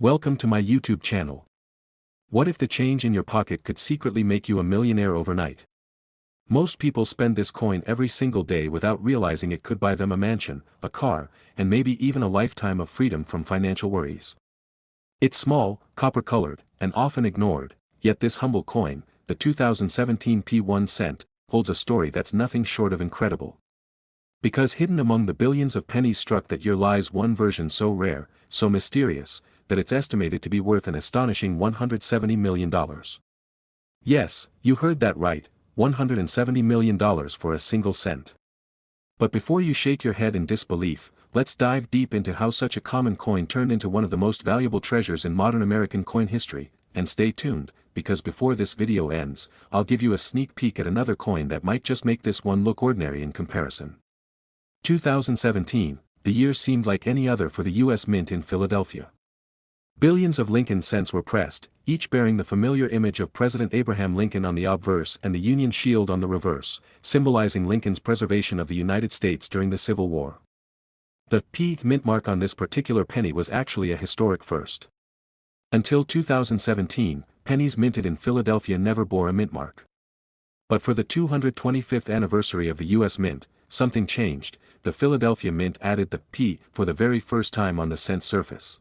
Welcome to my YouTube channel. What if the change in your pocket could secretly make you a millionaire overnight? Most people spend this coin every single day without realizing it could buy them a mansion, a car, and maybe even a lifetime of freedom from financial worries. It's small, copper-colored, and often ignored, yet this humble coin, the 2017 P1 cent, holds a story that's nothing short of incredible. Because hidden among the billions of pennies struck that year lies one version so rare, so mysterious, that it's estimated to be worth an astonishing $170 million. Yes, you heard that right, $170 million for a single cent. But before you shake your head in disbelief, let's dive deep into how such a common coin turned into one of the most valuable treasures in modern American coin history, and stay tuned, because before this video ends, I'll give you a sneak peek at another coin that might just make this one look ordinary in comparison. 2017, the year seemed like any other for the U.S. Mint in Philadelphia. Billions of Lincoln cents were pressed, each bearing the familiar image of President Abraham Lincoln on the obverse and the Union shield on the reverse, symbolizing Lincoln's preservation of the United States during the Civil War. The P mint mark on this particular penny was actually a historic first. Until 2017, pennies minted in Philadelphia never bore a mint mark. But for the 225th anniversary of the U.S. Mint, something changed. The Philadelphia Mint added the P for the very first time on the cent surface.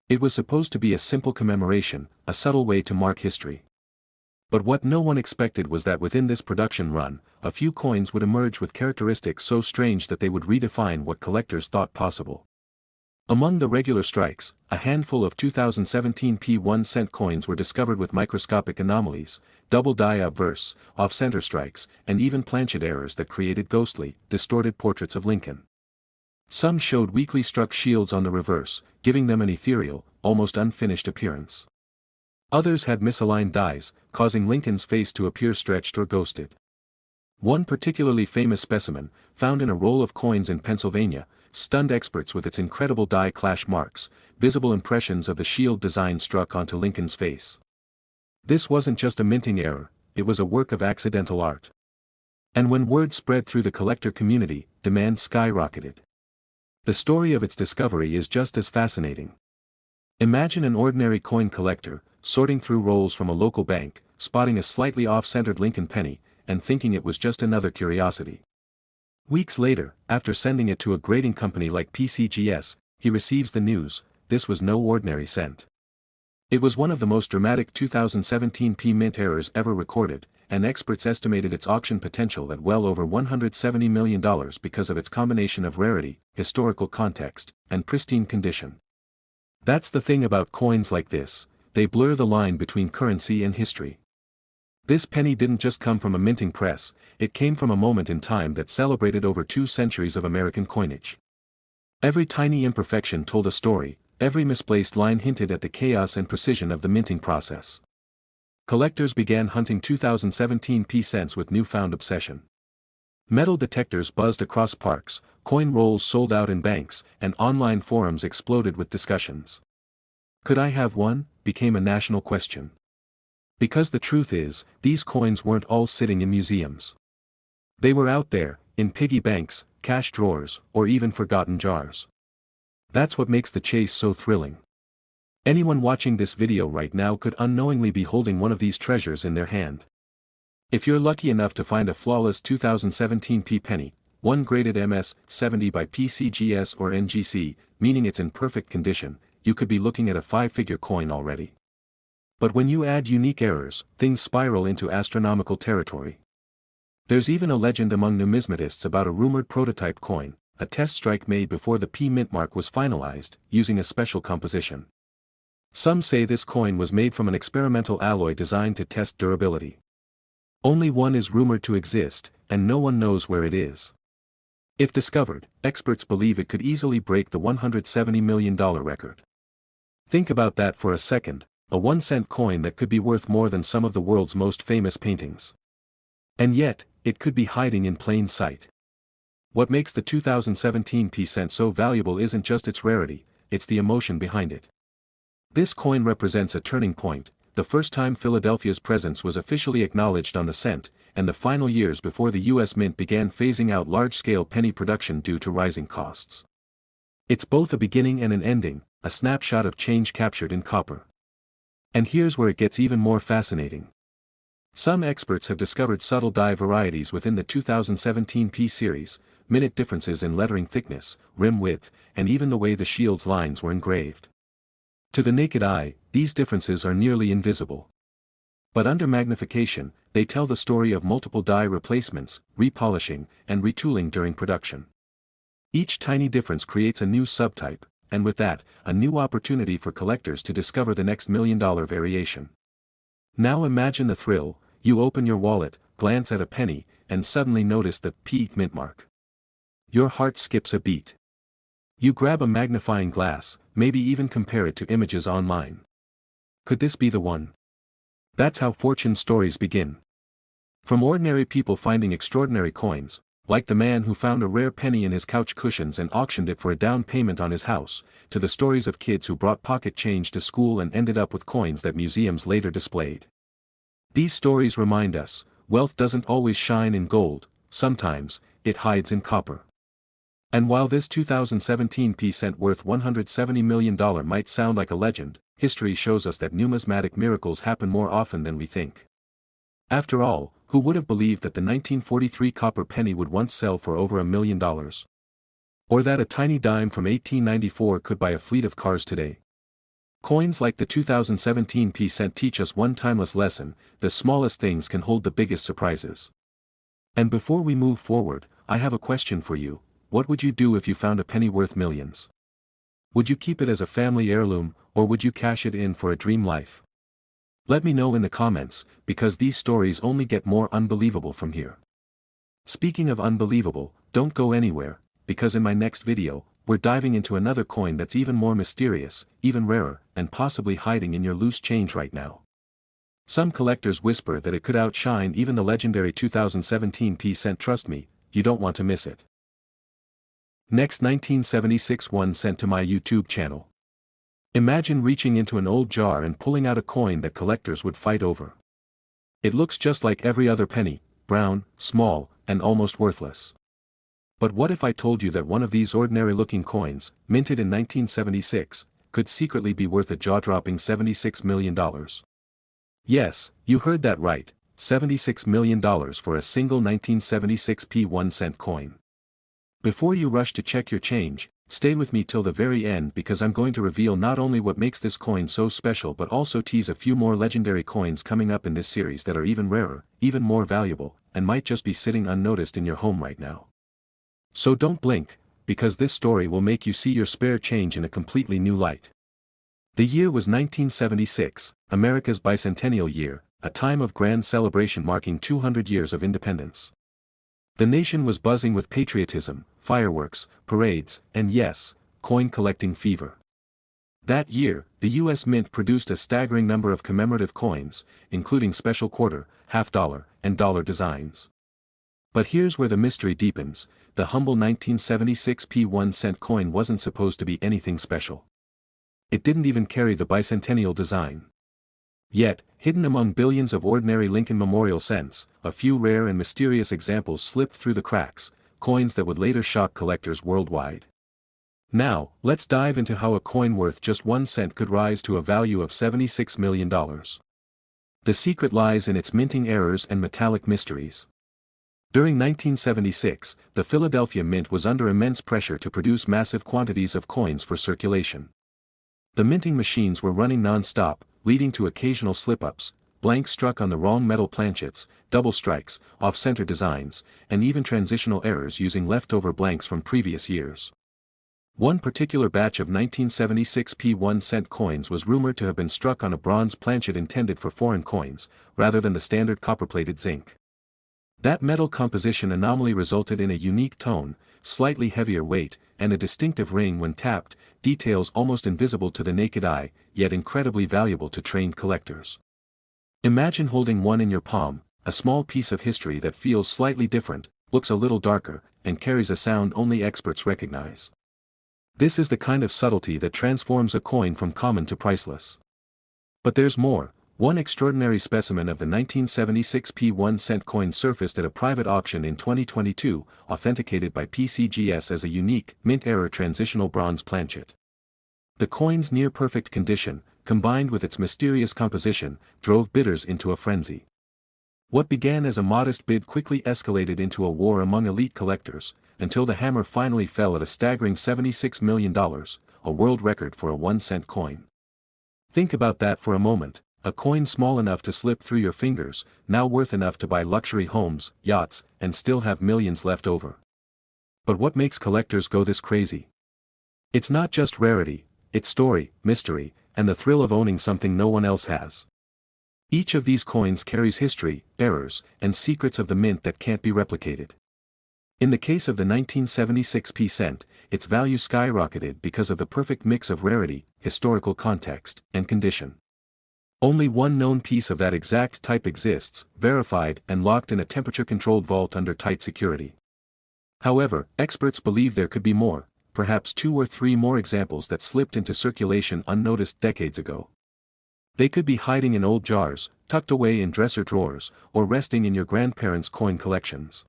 It was supposed to be a simple commemoration, a subtle way to mark history. But what no one expected was that within this production run, a few coins would emerge with characteristics so strange that they would redefine what collectors thought possible. Among the regular strikes, a handful of 2017 P1 cent coins were discovered with microscopic anomalies, double die obverse, off-center strikes, and even planchet errors that created ghostly, distorted portraits of Lincoln. Some showed weakly struck shields on the reverse, giving them an ethereal, almost unfinished appearance. Others had misaligned dies, causing Lincoln's face to appear stretched or ghosted. One particularly famous specimen, found in a roll of coins in Pennsylvania, stunned experts with its incredible die clash marks, visible impressions of the shield design struck onto Lincoln's face. This wasn't just a minting error, it was a work of accidental art. And when word spread through the collector community, demand skyrocketed. The story of its discovery is just as fascinating. Imagine an ordinary coin collector, sorting through rolls from a local bank, spotting a slightly off-centered Lincoln penny, and thinking it was just another curiosity. Weeks later, after sending it to a grading company like PCGS, he receives the news: this was no ordinary cent. It was one of the most dramatic 2017 P mint errors ever recorded, and experts estimated its auction potential at well over $170 million because of its combination of rarity, historical context, and pristine condition. That's the thing about coins like this, they blur the line between currency and history. This penny didn't just come from a minting press, it came from a moment in time that celebrated over 2 centuries of American coinage. Every tiny imperfection told a story, every misplaced line hinted at the chaos and precision of the minting process. Collectors began hunting 2017 P cents with newfound obsession. Metal detectors buzzed across parks, coin rolls sold out in banks, and online forums exploded with discussions. Could I have one? Became a national question. Because the truth is, these coins weren't all sitting in museums. They were out there, in piggy banks, cash drawers, or even forgotten jars. That's what makes the chase so thrilling. Anyone watching this video right now could unknowingly be holding one of these treasures in their hand. If you're lucky enough to find a flawless 2017 P penny, one graded MS-70 by PCGS or NGC, meaning it's in perfect condition, you could be looking at a 5-figure coin already. But when you add unique errors, things spiral into astronomical territory. There's even a legend among numismatists about a rumored prototype coin, a test strike made before the P mint mark was finalized, using a special composition. Some say this coin was made from an experimental alloy designed to test durability. Only one is rumored to exist, and no one knows where it is. If discovered, experts believe it could easily break the $170 million record. Think about that for a second, a 1-cent coin that could be worth more than some of the world's most famous paintings. And yet, it could be hiding in plain sight. What makes the 2017 P cent so valuable isn't just its rarity, it's the emotion behind it. This coin represents a turning point, the first time Philadelphia's presence was officially acknowledged on the cent, and the final years before the U.S. Mint began phasing out large-scale penny production due to rising costs. It's both a beginning and an ending, a snapshot of change captured in copper. And here's where it gets even more fascinating. Some experts have discovered subtle die varieties within the 2017 P series, minute differences in lettering thickness, rim width, and even the way the shield's lines were engraved. To the naked eye, these differences are nearly invisible. But under magnification, they tell the story of multiple die replacements, repolishing, and retooling during production. Each tiny difference creates a new subtype, and with that, a new opportunity for collectors to discover the next $1 million variation. Now imagine the thrill: you open your wallet, glance at a penny, and suddenly notice the P mint mark. Your heart skips a beat. You grab a magnifying glass, maybe even compare it to images online. Could this be the one? That's how fortune stories begin. From ordinary people finding extraordinary coins, like the man who found a rare penny in his couch cushions and auctioned it for a down payment on his house, to the stories of kids who brought pocket change to school and ended up with coins that museums later displayed. These stories remind us, wealth doesn't always shine in gold, sometimes, it hides in copper. And while this 2017 P cent worth $170 million might sound like a legend, history shows us that numismatic miracles happen more often than we think. After all, who would have believed that the 1943 copper penny would once sell for over $1 million? Or that a tiny dime from 1894 could buy a fleet of cars today? Coins like the 2017 P cent teach us one timeless lesson: the smallest things can hold the biggest surprises. And before we move forward, I have a question for you: what would you do if you found a penny worth millions? Would you keep it as a family heirloom, or would you cash it in for a dream life? Let me know in the comments, because these stories only get more unbelievable from here. Speaking of unbelievable, don't go anywhere, because in my next video, we're diving into another coin that's even more mysterious, even rarer, and possibly hiding in your loose change right now. Some collectors whisper that it could outshine even the legendary 2017 P cent. Trust me, you don't want to miss it. Next, 1976 1 cent to my YouTube channel. Imagine reaching into an old jar and pulling out a coin that collectors would fight over. It looks just like every other penny, brown, small, and almost worthless. But what if I told you that one of these ordinary-looking coins, minted in 1976, could secretly be worth a jaw-dropping $76 million? Yes, you heard that right, $76 million for a single 1976 P 1 cent coin. Before you rush to check your change, stay with me till the very end, because I'm going to reveal not only what makes this coin so special but also tease a few more legendary coins coming up in this series that are even rarer, even more valuable, and might just be sitting unnoticed in your home right now. So don't blink, because this story will make you see your spare change in a completely new light. The year was 1976, America's bicentennial year, a time of grand celebration marking 200 years of independence. The nation was buzzing with patriotism, fireworks, parades, and yes, coin-collecting fever. That year, the U.S. Mint produced a staggering number of commemorative coins, including special quarter, half-dollar, and dollar designs. But here's where the mystery deepens: the humble 1976 P 1 cent coin wasn't supposed to be anything special. It didn't even carry the bicentennial design. Yet, hidden among billions of ordinary Lincoln Memorial cents, a few rare and mysterious examples slipped through the cracks, coins that would later shock collectors worldwide. Now, let's dive into how a coin worth just 1 cent could rise to a value of $76 million. The secret lies in its minting errors and metallic mysteries. During 1976, the Philadelphia Mint was under immense pressure to produce massive quantities of coins for circulation. The minting machines were running non-stop, leading to occasional slip-ups, blanks struck on the wrong metal planchets, double strikes, off-center designs, and even transitional errors using leftover blanks from previous years. One particular batch of 1976 P 1 cent coins was rumored to have been struck on a bronze planchet intended for foreign coins, rather than the standard copper-plated zinc. That metal composition anomaly resulted in a unique tone, slightly heavier weight, and a distinctive ring when tapped, details almost invisible to the naked eye, yet incredibly valuable to trained collectors. Imagine holding one in your palm, a small piece of history that feels slightly different, looks a little darker, and carries a sound only experts recognize. This is the kind of subtlety that transforms a coin from common to priceless. But there's more. One extraordinary specimen of the 1976 P1 cent coin surfaced at a private auction in 2022, authenticated by PCGS as a unique, mint-error transitional bronze planchet. The coin's near-perfect condition, combined with its mysterious composition, drove bidders into a frenzy. What began as a modest bid quickly escalated into a war among elite collectors, until the hammer finally fell at a staggering $76 million, a world record for a 1-cent coin. Think about that for a moment. A coin small enough to slip through your fingers, now worth enough to buy luxury homes, yachts, and still have millions left over. But what makes collectors go this crazy? It's not just rarity, it's story, mystery, and the thrill of owning something no one else has. Each of these coins carries history, errors, and secrets of the mint that can't be replicated. In the case of the 1976 p-cent, its value skyrocketed because of the perfect mix of rarity, historical context, and condition. Only one known piece of that exact type exists, verified and locked in a temperature-controlled vault under tight security. However, experts believe there could be more, perhaps 2 or 3 more examples that slipped into circulation unnoticed decades ago. They could be hiding in old jars, tucked away in dresser drawers, or resting in your grandparents' coin collections.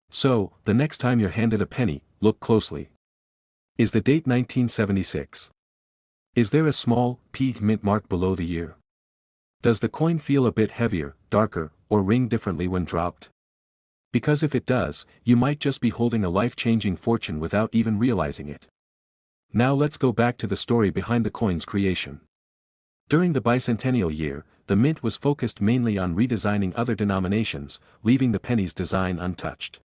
So, the next time you're handed a penny, look closely. Is the date 1976? Is there a small, P mint mark below the year? Does the coin feel a bit heavier, darker, or ring differently when dropped? Because if it does, you might just be holding a life-changing fortune without even realizing it. Now let's go back to the story behind the coin's creation. During the bicentennial year, the mint was focused mainly on redesigning other denominations, leaving the penny's design untouched.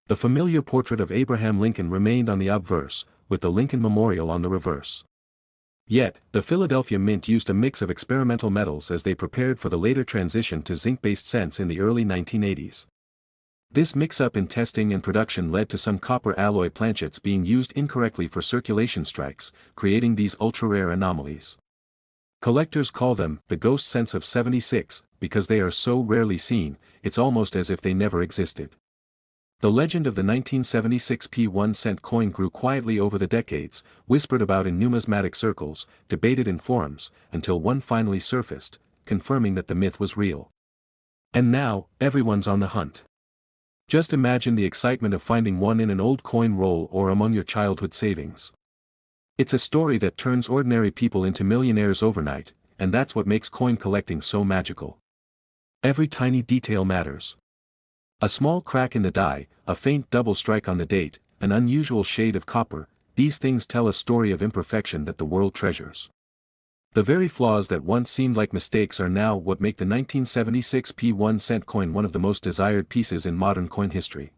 The familiar portrait of Abraham Lincoln remained on the obverse, with the Lincoln Memorial on the reverse. Yet, the Philadelphia Mint used a mix of experimental metals as they prepared for the later transition to zinc-based cents in the early 1980s. This mix-up in testing and production led to some copper alloy planchets being used incorrectly for circulation strikes, creating these ultra-rare anomalies. Collectors call them the ghost cents of 76, because they are so rarely seen, it's almost as if they never existed. The legend of the 1976 P1 cent coin grew quietly over the decades, whispered about in numismatic circles, debated in forums, until one finally surfaced, confirming that the myth was real. And now, everyone's on the hunt. Just imagine the excitement of finding one in an old coin roll or among your childhood savings. It's a story that turns ordinary people into millionaires overnight, and that's what makes coin collecting so magical. Every tiny detail matters. A small crack in the die, a faint double strike on the date, an unusual shade of copper, these things tell a story of imperfection that the world treasures. The very flaws that once seemed like mistakes are now what make the 1976 P1 cent coin one of the most desired pieces in modern coin history.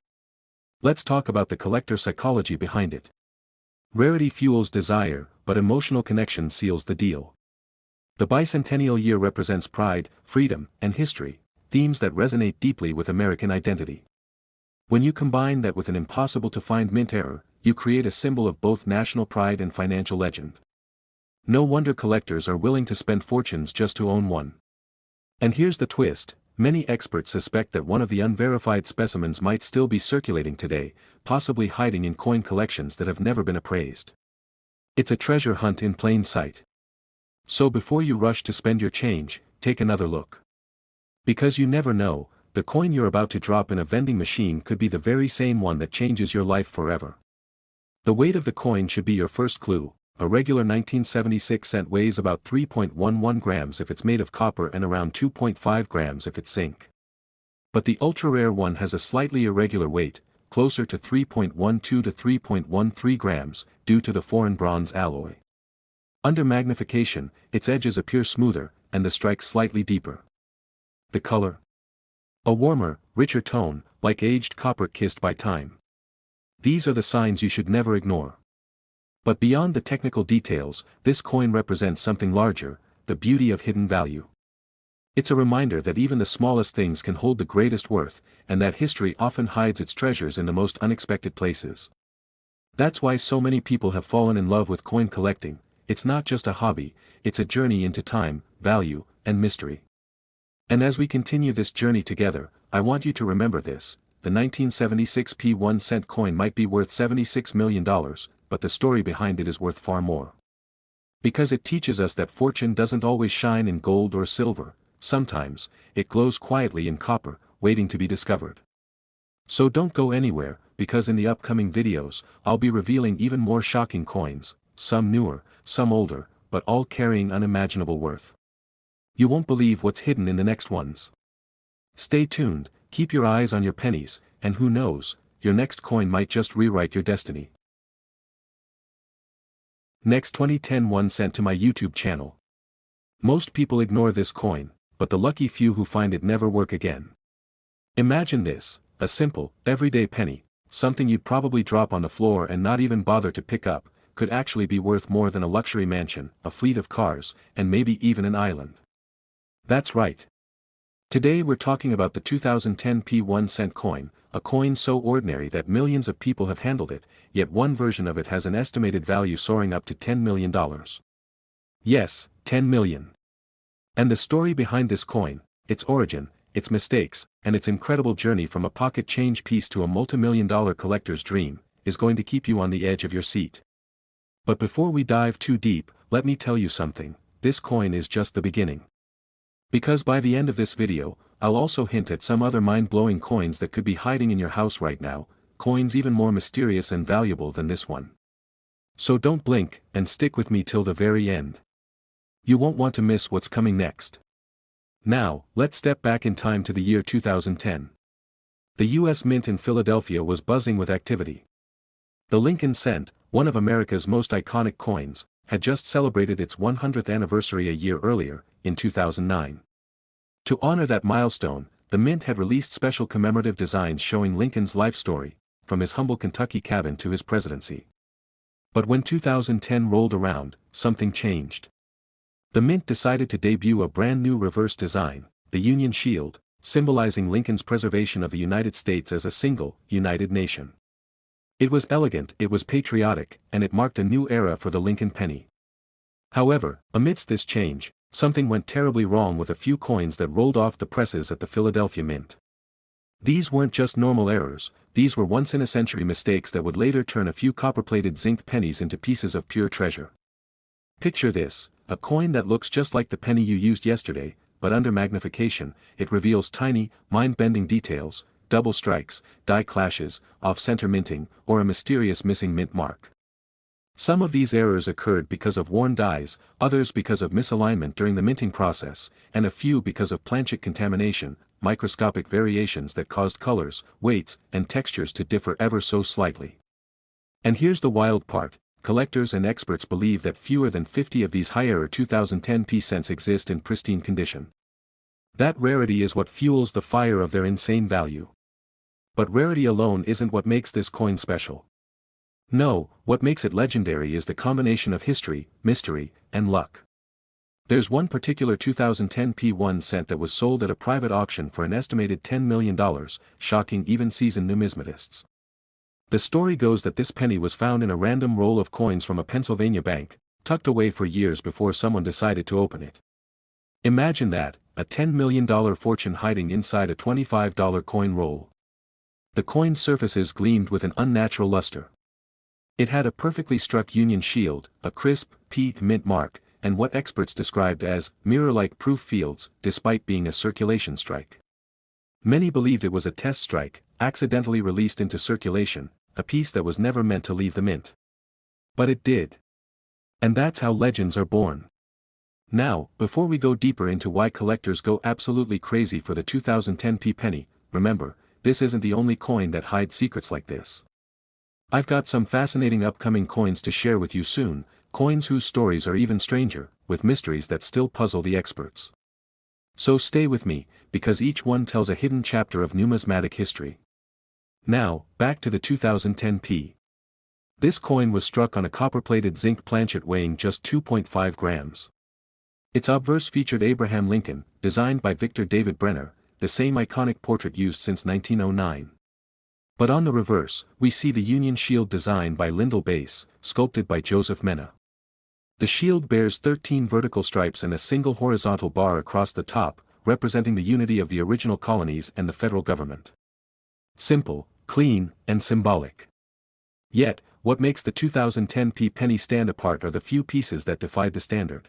Let's talk about the collector psychology behind it. Rarity fuels desire, but emotional connection seals the deal. The bicentennial year represents pride, freedom, and history, themes that resonate deeply with American identity. When you combine that with an impossible-to-find mint error, you create a symbol of both national pride and financial legend. No wonder collectors are willing to spend fortunes just to own one. And here's the twist, many experts suspect that one of the unverified specimens might still be circulating today, possibly hiding in coin collections that have never been appraised. It's a treasure hunt in plain sight. So before you rush to spend your change, take another look. Because you never know, the coin you're about to drop in a vending machine could be the very same one that changes your life forever. The weight of the coin should be your first clue. A regular 1976 cent weighs about 3.11 grams if it's made of copper and around 2.5 grams if it's zinc. But the ultra-rare one has a slightly irregular weight, closer to 3.12 to 3.13 grams, due to the foreign bronze alloy. Under magnification, its edges appear smoother, and the strike slightly deeper. The color? A warmer, richer tone, like aged copper kissed by time. These are the signs you should never ignore. But beyond the technical details, this coin represents something larger, the beauty of hidden value. It's a reminder that even the smallest things can hold the greatest worth, and that history often hides its treasures in the most unexpected places. That's why so many people have fallen in love with coin collecting. It's not just a hobby, it's a journey into time, value, and mystery. And as we continue this journey together, I want you to remember this: the 1976 P1 cent coin might be worth $76 million, but the story behind it is worth far more. Because it teaches us that fortune doesn't always shine in gold or silver, sometimes, it glows quietly in copper, waiting to be discovered. So don't go anywhere, because in the upcoming videos, I'll be revealing even more shocking coins, some newer, some older, but all carrying unimaginable worth. You won't believe what's hidden in the next ones. Stay tuned, keep your eyes on your pennies, and who knows, your next coin might just rewrite your destiny. Next 2010 1 cent to my YouTube channel. Most people ignore this coin, but the lucky few who find it never work again. Imagine this, a simple, everyday penny, something you'd probably drop on the floor and not even bother to pick up, could actually be worth more than a luxury mansion, a fleet of cars, and maybe even an island. That's right. Today we're talking about the 2010 1 cent coin, a coin so ordinary that millions of people have handled it, yet one version of it has an estimated value soaring up to $10 million. Yes, 10 million. And the story behind this coin, its origin, its mistakes, and its incredible journey from a pocket change piece to a multi-million-dollar collector's dream, is going to keep you on the edge of your seat. But before we dive too deep, let me tell you something, this coin is just the beginning. Because by the end of this video, I'll also hint at some other mind-blowing coins that could be hiding in your house right now, coins even more mysterious and valuable than this one. So don't blink, and stick with me till the very end. You won't want to miss what's coming next. Now, let's step back in time to the year 2010. The U.S. Mint in Philadelphia was buzzing with activity. The Lincoln cent, one of America's most iconic coins, had just celebrated its 100th anniversary a year earlier, in 2009. To honor that milestone, the Mint had released special commemorative designs showing Lincoln's life story, from his humble Kentucky cabin to his presidency. But when 2010 rolled around, something changed. The Mint decided to debut a brand new reverse design, the Union Shield, symbolizing Lincoln's preservation of the United States as a single, united nation. It was elegant, it was patriotic, and it marked a new era for the Lincoln penny. However, amidst this change, something went terribly wrong with a few coins that rolled off the presses at the Philadelphia Mint. These weren't just normal errors, these were once-in-a-century mistakes that would later turn a few copper-plated zinc pennies into pieces of pure treasure. Picture this, a coin that looks just like the penny you used yesterday, but under magnification, it reveals tiny, mind-bending details, double strikes, die clashes, off-center minting, or a mysterious missing mint mark. Some of these errors occurred because of worn dies, others because of misalignment during the minting process, and a few because of planchet contamination, microscopic variations that caused colors, weights, and textures to differ ever so slightly. And here's the wild part, collectors and experts believe that fewer than 50 of these high-error 2010 cents exist in pristine condition. That rarity is what fuels the fire of their insane value. But rarity alone isn't what makes this coin special. No, what makes it legendary is the combination of history, mystery, and luck. There's one particular 2010 1 cent that was sold at a private auction for an estimated $10 million, shocking even seasoned numismatists. The story goes that this penny was found in a random roll of coins from a Pennsylvania bank, tucked away for years before someone decided to open it. Imagine that, a $10 million fortune hiding inside a $25 coin roll. The coin's surfaces gleamed with an unnatural luster. It had a perfectly struck Union Shield, a crisp, peaked mint mark, and what experts described as mirror-like proof fields, despite being a circulation strike. Many believed it was a test strike, accidentally released into circulation, a piece that was never meant to leave the mint. But it did. And that's how legends are born. Now, before we go deeper into why collectors go absolutely crazy for the 2010 penny, remember, this isn't the only coin that hides secrets like this. I've got some fascinating upcoming coins to share with you soon, coins whose stories are even stranger, with mysteries that still puzzle the experts. So stay with me, because each one tells a hidden chapter of numismatic history. Now, back to the 2010 This coin was struck on a copper-plated zinc planchet weighing just 2.5 grams. Its obverse featured Abraham Lincoln, designed by Victor David Brenner, the same iconic portrait used since 1909. But on the reverse, we see the Union Shield design by Lyndall Bass, sculpted by Joseph Mena. The shield bears 13 vertical stripes and a single horizontal bar across the top, representing the unity of the original colonies and the federal government. Simple, clean, and symbolic. Yet, What makes the 2010p penny stand apart are the few pieces that defied the standard.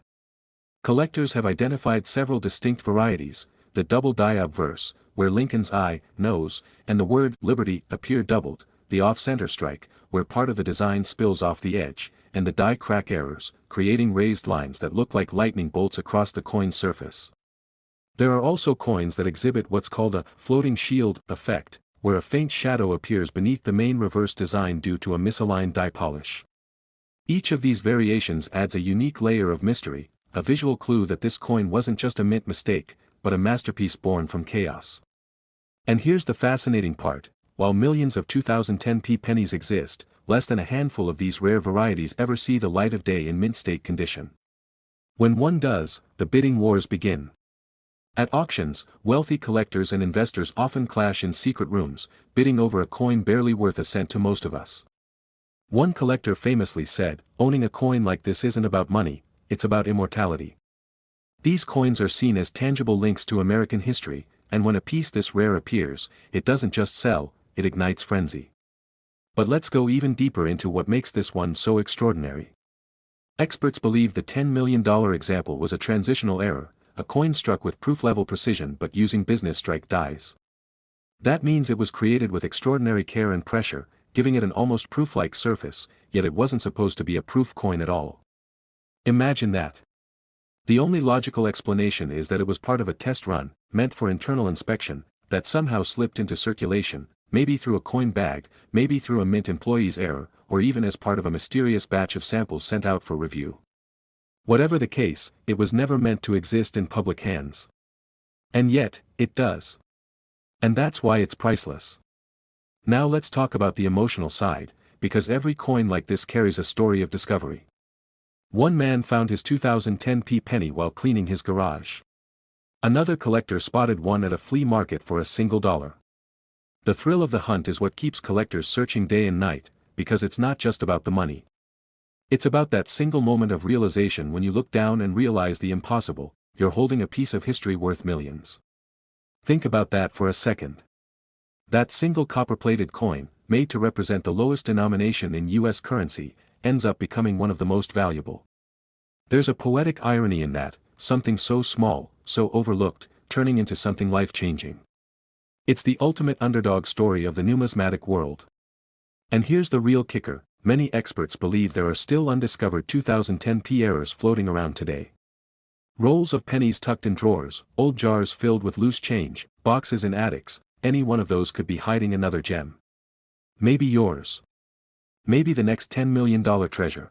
Collectors have identified several distinct varieties: the double die obverse, where Lincoln's eye, nose, and the word liberty appear doubled, the off-center strike, where part of the design spills off the edge, and the die crack errors, creating raised lines that look like lightning bolts across the coin's surface. There are also coins that exhibit what's called a floating shield effect, where a faint shadow appears beneath the main reverse design due to a misaligned die polish. Each of these variations adds a unique layer of mystery, a visual clue that this coin wasn't just a mint mistake, but a masterpiece born from chaos. And here's the fascinating part: while millions of 2010p pennies exist, less than a handful of these rare varieties ever see the light of day in mint state condition. When one does, the bidding wars begin. At auctions, wealthy collectors and investors often clash in secret rooms, bidding over a coin barely worth a cent to most of us. One collector famously said, "Owning a coin like this isn't about money, it's about immortality." These coins are seen as tangible links to American history, and when a piece this rare appears, it doesn't just sell, it ignites frenzy. But let's go even deeper into what makes this one so extraordinary. Experts believe the $10 million example was a transitional error, a coin struck with proof-level precision but using business strike dies. That means it was created with extraordinary care and pressure, giving it an almost proof-like surface, yet it wasn't supposed to be a proof coin at all. Imagine that. The only logical explanation is that it was part of a test run, meant for internal inspection, that somehow slipped into circulation, maybe through a coin bag, maybe through a mint employee's error, or even as part of a mysterious batch of samples sent out for review. Whatever the case, it was never meant to exist in public hands. And yet, it does. And that's why it's priceless. Now let's talk about the emotional side, because every coin like this carries a story of discovery. One man found his 2010p penny while cleaning his garage. Another collector spotted one at a flea market for $1. The thrill of the hunt is what keeps collectors searching day and night, because it's not just about the money. It's about that single moment of realization when you look down and realize the impossible: you're holding a piece of history worth millions. Think about that for a second. That single copper-plated coin, made to represent the lowest denomination in US currency, ends up becoming one of the most valuable. There's a poetic irony in that, something so small, so overlooked, turning into something life-changing. It's the ultimate underdog story of the numismatic world. And here's the real kicker: many experts believe there are still undiscovered 2010p errors floating around today. Rolls of pennies tucked in drawers, old jars filled with loose change, boxes in attics, any one of those could be hiding another gem. Maybe yours. Maybe the next $10 million treasure.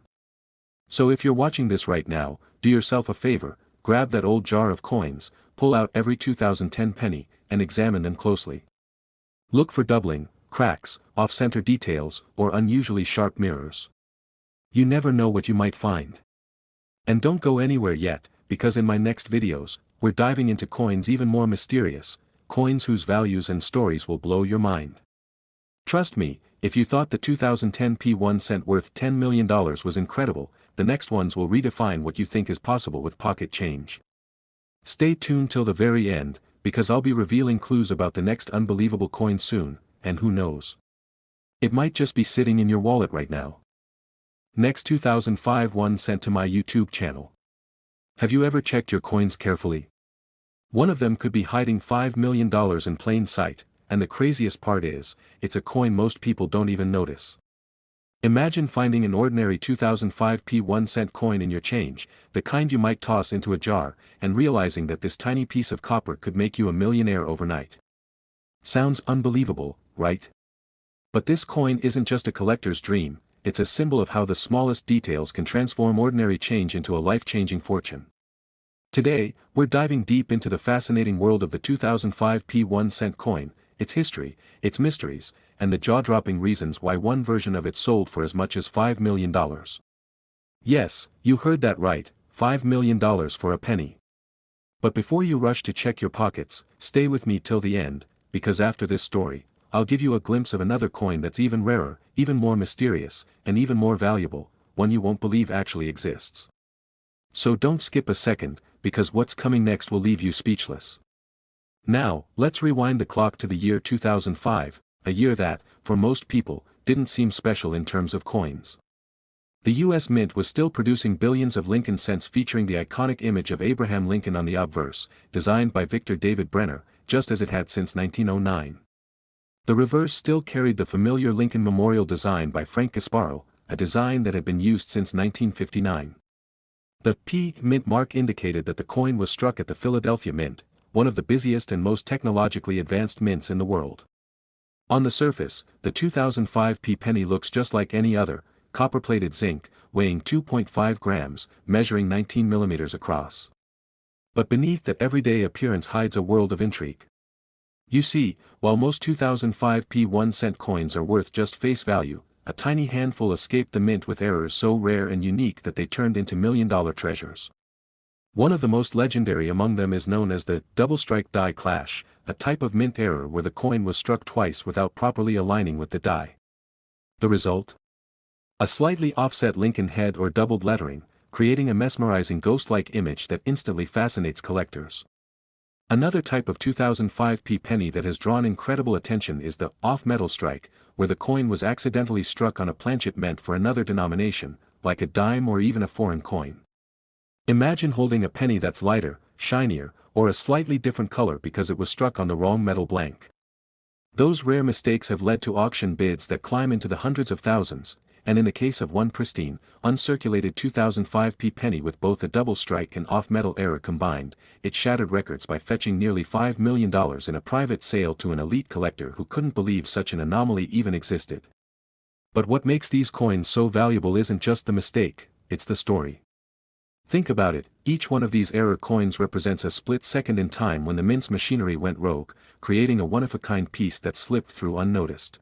So if you're watching this right now, do yourself a favor, grab that old jar of coins, pull out every 2010 penny, and examine them closely. Look for doubling, cracks, off-center details, or unusually sharp mirrors. You never know what you might find. And don't go anywhere yet, because in my next videos, we're diving into coins even more mysterious, coins whose values and stories will blow your mind. Trust me, if you thought the 2010p 1 cent worth $10 million was incredible, the next ones will redefine what you think is possible with pocket change. Stay tuned till the very end, because I'll be revealing clues about the next unbelievable coin soon, and who knows? It might just be sitting in your wallet right now. Next 2005 1 cent to my YouTube channel. Have you ever checked your coins carefully? One of them could be hiding $5 million in plain sight, and the craziest part is, it's a coin most people don't even notice. Imagine finding an ordinary 2005p 1 cent coin in your change, the kind you might toss into a jar, and realizing that this tiny piece of copper could make you a millionaire overnight. Sounds unbelievable, right? But this coin isn't just a collector's dream, it's a symbol of how the smallest details can transform ordinary change into a life-changing fortune. Today, we're diving deep into the fascinating world of the 2005p 1 cent coin, its history, its mysteries, and the jaw-dropping reasons why one version of it sold for as much as $5 million. Yes, you heard that right, $5 million for a penny. But before you rush to check your pockets, stay with me till the end, because after this story, I'll give you a glimpse of another coin that's even rarer, even more mysterious, and even more valuable, one you won't believe actually exists. So don't skip a second, because what's coming next will leave you speechless. Now, let's rewind the clock to the year 2005, a year that, for most people, didn't seem special in terms of coins. The U.S. Mint was still producing billions of Lincoln cents featuring the iconic image of Abraham Lincoln on the obverse, designed by Victor David Brenner, just as it had since 1909. The reverse still carried the familiar Lincoln Memorial design by Frank Gasparo, a design that had been used since 1959. The P Mint mark indicated that the coin was struck at the Philadelphia Mint, one of the busiest and most technologically advanced mints in the world. On the surface, the 2005 P penny looks just like any other, copper-plated zinc, weighing 2.5 grams, measuring 19 millimeters across. But beneath that everyday appearance hides a world of intrigue. You see, while most 2005 P 1-cent coins are worth just face value, a tiny handful escaped the mint with errors so rare and unique that they turned into million-dollar treasures. One of the most legendary among them is known as the double strike die clash, a type of mint error where the coin was struck twice without properly aligning with the die. The result? A slightly offset Lincoln head or doubled lettering, creating a mesmerizing ghost-like image that instantly fascinates collectors. Another type of 2005 P penny that has drawn incredible attention is the off-metal strike, where the coin was accidentally struck on a planchet meant for another denomination, like a dime or even a foreign coin. Imagine holding a penny that's lighter, shinier, or a slightly different color because it was struck on the wrong metal blank. Those rare mistakes have led to auction bids that climb into the hundreds of thousands, and in the case of one pristine, uncirculated 2005 P penny with both a double strike and off-metal error combined, it shattered records by fetching nearly $5 million in a private sale to an elite collector who couldn't believe such an anomaly even existed. But what makes these coins so valuable isn't just the mistake, it's the story. Think about it, each one of these error coins represents a split second in time when the mint's machinery went rogue, creating a one-of-a-kind piece that slipped through unnoticed.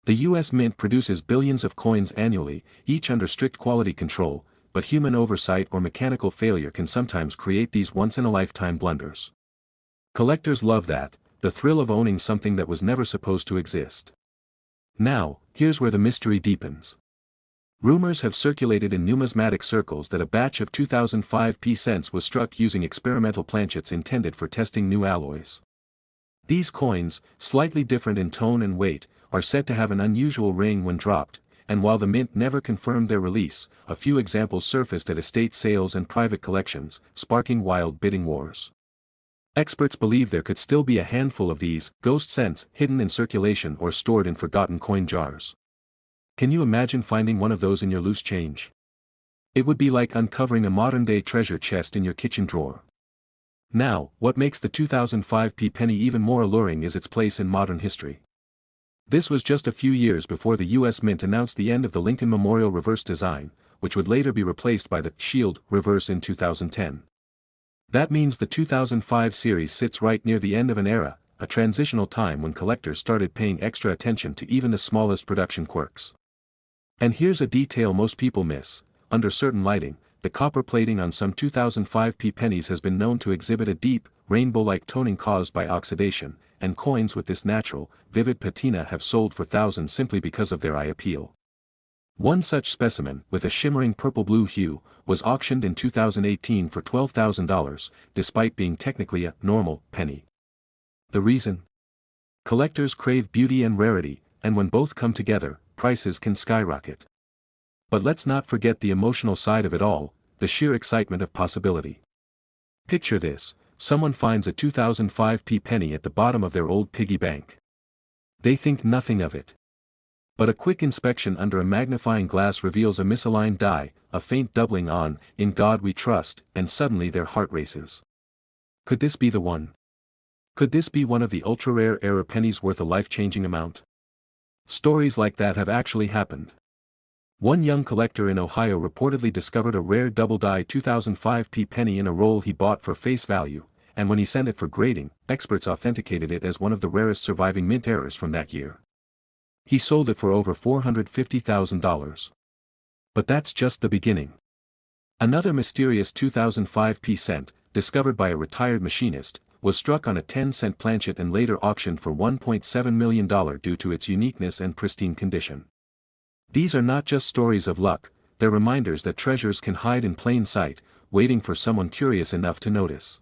The U.S. Mint produces billions of coins annually, each under strict quality control, but human oversight or mechanical failure can sometimes create these once-in-a-lifetime blunders. Collectors love that, the thrill of owning something that was never supposed to exist. Now, here's where the mystery deepens. Rumors have circulated in numismatic circles that a batch of 2005 P cents was struck using experimental planchets intended for testing new alloys. These coins, slightly different in tone and weight, are said to have an unusual ring when dropped, and while the mint never confirmed their release, a few examples surfaced at estate sales and private collections, sparking wild bidding wars. Experts believe there could still be a handful of these ghost cents hidden in circulation or stored in forgotten coin jars. Can you imagine finding one of those in your loose change? It would be like uncovering a modern-day treasure chest in your kitchen drawer. Now, what makes the 2005 P penny even more alluring is its place in modern history. This was just a few years before the U.S. Mint announced the end of the Lincoln Memorial reverse design, which would later be replaced by the Shield reverse in 2010. That means the 2005 series sits right near the end of an era, a transitional time when collectors started paying extra attention to even the smallest production quirks. And here's a detail most people miss: under certain lighting, the copper plating on some 2005 P pennies has been known to exhibit a deep, rainbow-like toning caused by oxidation, and coins with this natural, vivid patina have sold for thousands simply because of their eye appeal. One such specimen, with a shimmering purple-blue hue, was auctioned in 2018 for $12,000, despite being technically a normal penny. The reason? Collectors crave beauty and rarity, and when both come together, prices can skyrocket. But let's not forget the emotional side of it all, the sheer excitement of possibility. Picture this: someone finds a 2005 P penny at the bottom of their old piggy bank. They think nothing of it. But a quick inspection under a magnifying glass reveals a misaligned die, a faint doubling on "In God We Trust," and suddenly their heart races. Could this be the one? Could this be one of the ultra-rare error pennies worth a life-changing amount? Stories like that have actually happened. One young collector in Ohio reportedly discovered a rare double-die 2005 P penny in a roll he bought for face value, and when he sent it for grading, experts authenticated it as one of the rarest surviving mint errors from that year. He sold it for over $450,000. But that's just the beginning. Another mysterious 2005 P cent, discovered by a retired machinist, was struck on a 10-cent planchet and later auctioned for $1.7 million due to its uniqueness and pristine condition. These are not just stories of luck, they're reminders that treasures can hide in plain sight, waiting for someone curious enough to notice.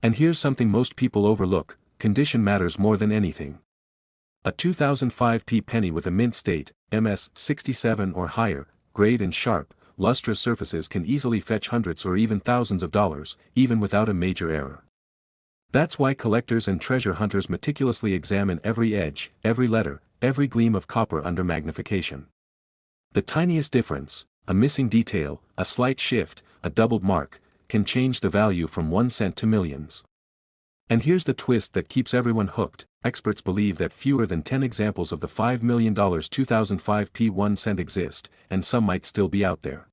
And here's something most people overlook: condition matters more than anything. A 2005p penny with a mint state, MS 67 or higher, grade and sharp, lustrous surfaces can easily fetch hundreds or even thousands of dollars, even without a major error. That's why collectors and treasure hunters meticulously examine every edge, every letter, every gleam of copper under magnification. The tiniest difference, a missing detail, a slight shift, a doubled mark, can change the value from 1 cent to millions. And here's the twist that keeps everyone hooked: experts believe that fewer than 10 examples of the $5 million 2005p 1 cent exist, and some might still be out there.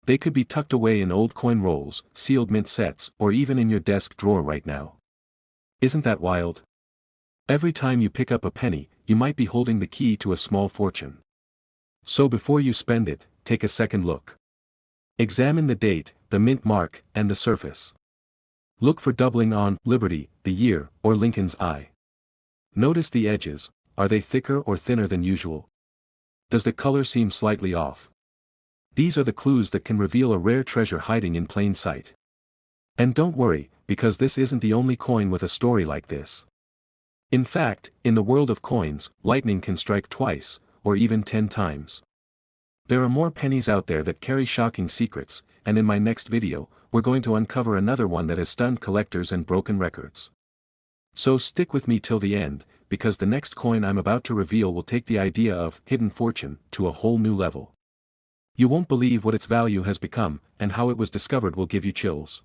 They could be tucked away in old coin rolls, sealed mint sets, or even in your desk drawer right now. Isn't that wild? Every time you pick up a penny, you might be holding the key to a small fortune. So before you spend it, take a second look. Examine the date, the mint mark, and the surface. Look for doubling on Liberty, the year, or Lincoln's eye. Notice the edges. Are they thicker or thinner than usual? Does the color seem slightly off? These are the clues that can reveal a rare treasure hiding in plain sight. And don't worry, because this isn't the only coin with a story like this. In fact, in the world of coins, lightning can strike twice, or even 10 times. There are more pennies out there that carry shocking secrets, and in my next video, we're going to uncover another one that has stunned collectors and broken records. So stick with me till the end, because the next coin I'm about to reveal will take the idea of hidden fortune to a whole new level. You won't believe what its value has become, and how it was discovered will give you chills.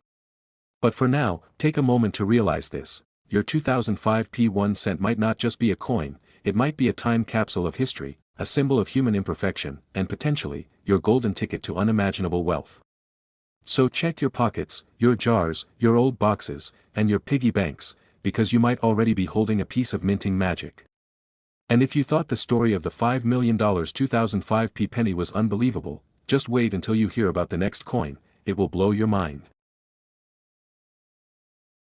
But for now, take a moment to realize this: your 2005p 1 cent might not just be a coin, it might be a time capsule of history, a symbol of human imperfection, and potentially, your golden ticket to unimaginable wealth. So check your pockets, your jars, your old boxes, and your piggy banks, because you might already be holding a piece of minting magic. And if you thought the story of the $5 million 2005p penny was unbelievable, just wait until you hear about the next coin. It will blow your mind.